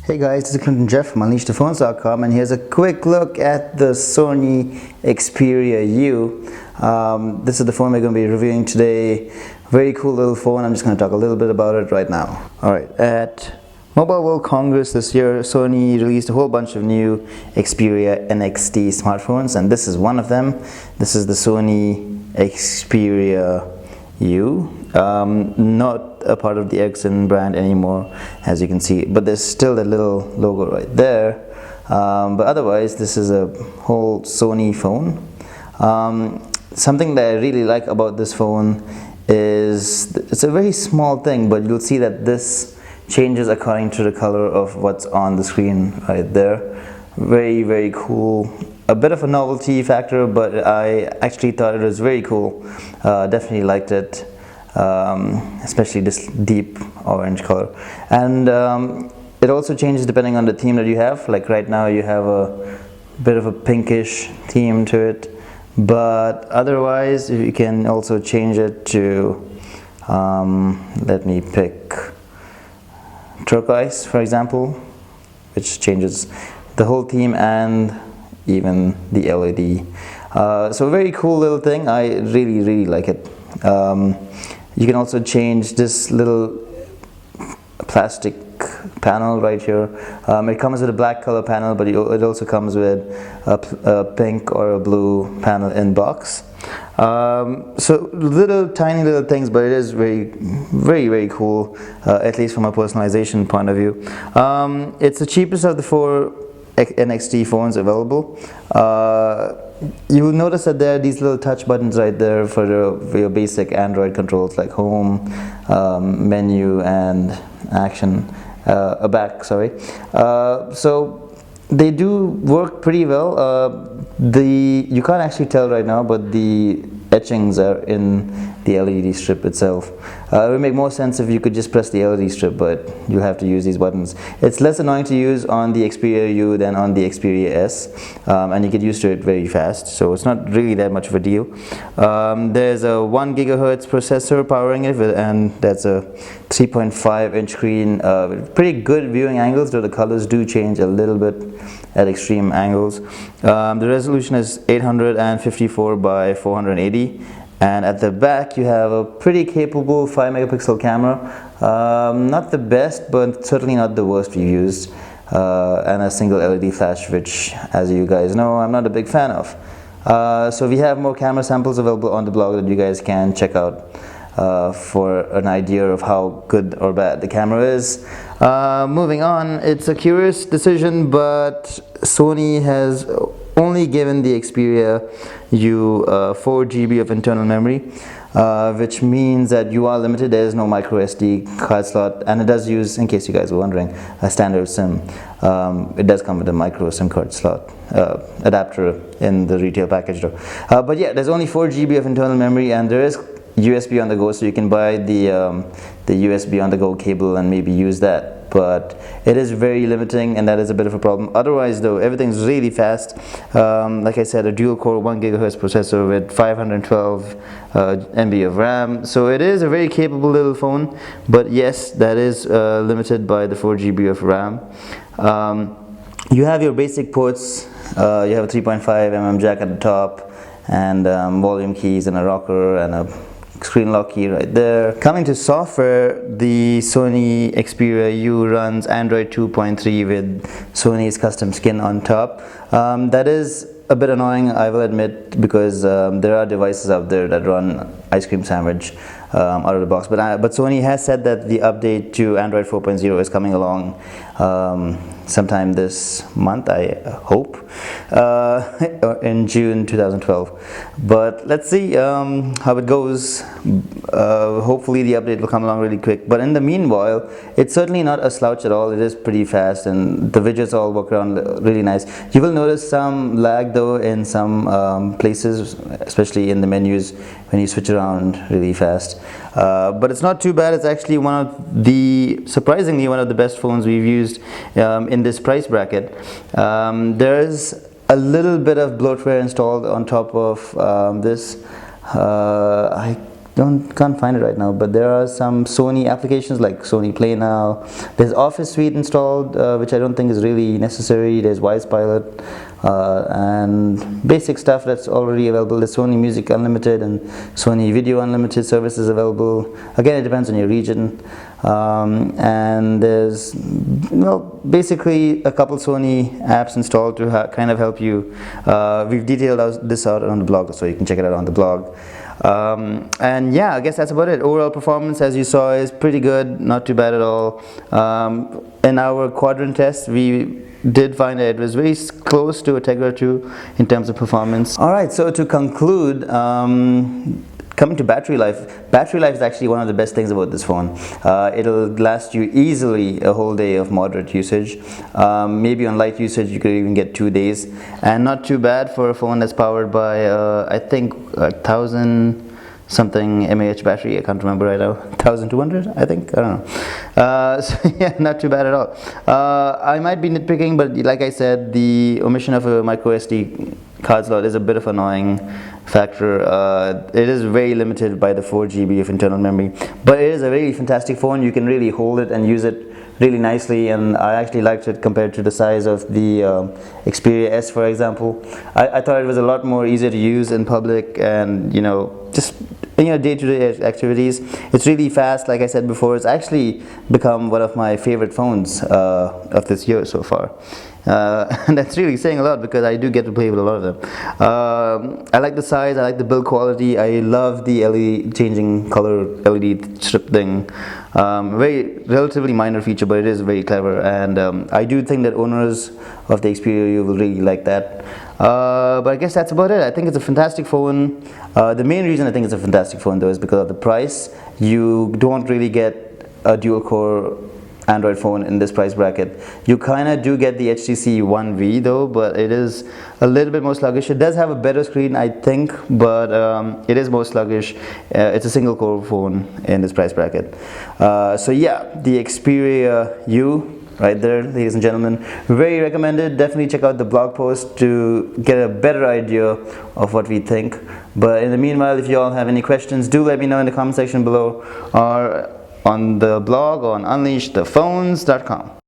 Hey guys, this is Clinton Jeff from UnleashThePhones.com, and here's a quick look at the Sony Xperia U. This is the phone we're going to be reviewing today. Very cool little phone. I'm just going to talk a little bit about it right now. Alright, at Mobile World Congress this year, Sony released a whole bunch of new Xperia NXT smartphones, and this is one of them. This is the Sony Xperia U. Not a part of the Ericsson brand anymore, as you can see, but there's still that little logo right there. But otherwise, this is a whole Sony phone. Something that I really like about this phone is it's a very small thing, but you'll see that this changes according to the color of what's on the screen right there. Very, very cool. A bit of a novelty factor, but I actually thought it was very cool. Definitely liked it. Especially this deep orange color, and it also changes depending on the theme that you have. Like right now you have a bit of a pinkish theme to it, but otherwise you can also change it to let me pick turquoise, for example, which changes the whole theme and even the LED. So a very cool little thing. I really like it. You can also change this little plastic panel right here. It comes with a black color panel, but it also comes with a pink or a blue panel in box. So tiny little things, but it is very cool, at least from a personalization point of view. It's the cheapest of the four NXT phones available. You will notice that there are these little touch buttons right there for your basic Android controls like home, menu, and action, back, sorry. So they do work pretty well. You can't actually tell right now, but the etchings are in the LED strip itself. It would make more sense if you could just press the LED strip, but you have to use these buttons. It's less annoying to use on the Xperia U than on the Xperia S, and you get used to it very fast, so it's not really that much of a deal. There's a 1 GHz processor powering it, and that's a 3.5-inch screen with pretty good viewing angles, though the colors do change a little bit at extreme angles. The resolution is 854 by 480, and at the back you have a pretty capable 5-megapixel camera. Not the best, but certainly not the worst we've used, and a single LED flash, which, as you guys know, I'm not a big fan of. So we have more camera samples available on the blog that you guys can check out for an idea of how good or bad the camera is. Moving on, it's a curious decision, but Sony has only given the Xperia U 4 GB of internal memory, which means that you are limited. There is no micro SD card slot, and it does use, in case you guys were wondering, a standard SIM. It does come with a micro SIM card slot adapter in the retail package though. But yeah, there's only 4 GB of internal memory, and there is USB on the go, so you can buy the USB on the go cable and maybe use that. But it is very limiting, and that is a bit of a problem. Otherwise though, everything's really fast. Like I said, a dual core 1 GHz processor with 512 MB of RAM, so it is a very capable little phone, but yes, that is limited by the 4 GB of RAM. You have your basic ports. You have a 3.5mm jack at the top, and volume keys and a rocker and a screen lock key right there. Coming to software, the Sony Xperia U runs Android 2.3 with Sony's custom skin on top. That is a bit annoying, I will admit, because there are devices out there that run Ice Cream Sandwich out of the box, but Sony has said that the update to Android 4.0 is coming along sometime this month, I hope, in June 2012. But let's see how it goes. Hopefully the update will come along really quick, but in the meanwhile, it's certainly not a slouch at all. It is pretty fast, and the widgets all work around really nice. You will notice some lag though in some places, especially in the menus when you switch around really fast. But it's not too bad. It's actually surprisingly one of the best phones we've used in this price bracket. There's a little bit of bloatware installed on top of this. can't find it right now, but there are some Sony applications like Sony Play Now. There's Office Suite installed, which I don't think is really necessary. There's Wise Pilot, and basic stuff that's already available. There's Sony Music Unlimited and Sony Video Unlimited services available. Again, it depends on your region. And there's basically a couple Sony apps installed to kind of help you. We've detailed this out on the blog, so you can check it out on the blog. And yeah, I guess that's about it. Overall performance, as you saw, is pretty good, not too bad at all. In our quadrant test, we did find that it was very close to a Tegra 2 in terms of performance. Alright, so to conclude, coming to battery life. Battery life is actually one of the best things about this phone. It'll last you easily a whole day of moderate usage. Maybe on light usage you could even get 2 days, and not too bad for a phone that's powered by I think 1,000 something mAh battery. I can't remember right now. 1,200 I think, I don't know. So yeah, not too bad at all. I might be nitpicking, but like I said, the omission of a micro SD card slot is a bit of an annoying factor. It is very limited by the 4 GB of internal memory, but it is a really fantastic phone. You can really hold it and use it really nicely, and I actually liked it compared to the size of the Xperia S, for example. I thought it was a lot more easier to use in public, and just day-to-day activities. It's really fast. Like I said before, it's actually become one of my favorite phones of this year so far. And that's really saying a lot, because I do get to play with a lot of them. I like the size, I like the build quality, I love the LED changing color LED strip thing. Very relatively minor feature, but it is very clever, and I do think that owners of the Xperia will really like that. But I guess that's about it. I think it's a fantastic phone. The main reason I think it's a fantastic phone though is because of the price. You don't really get a dual core Android phone in this price bracket. You kind of do get the HTC One V though, but it is a little bit more sluggish. It does have a better screen, I think, but it is more sluggish. It's a single core phone in this price bracket. So yeah, the Xperia U right there, ladies and gentlemen, very recommended. Definitely check out the blog post to get a better idea of what we think. But in the meanwhile, if you all have any questions, do let me know in the comment section below, or on the blog on unleashthephones.com.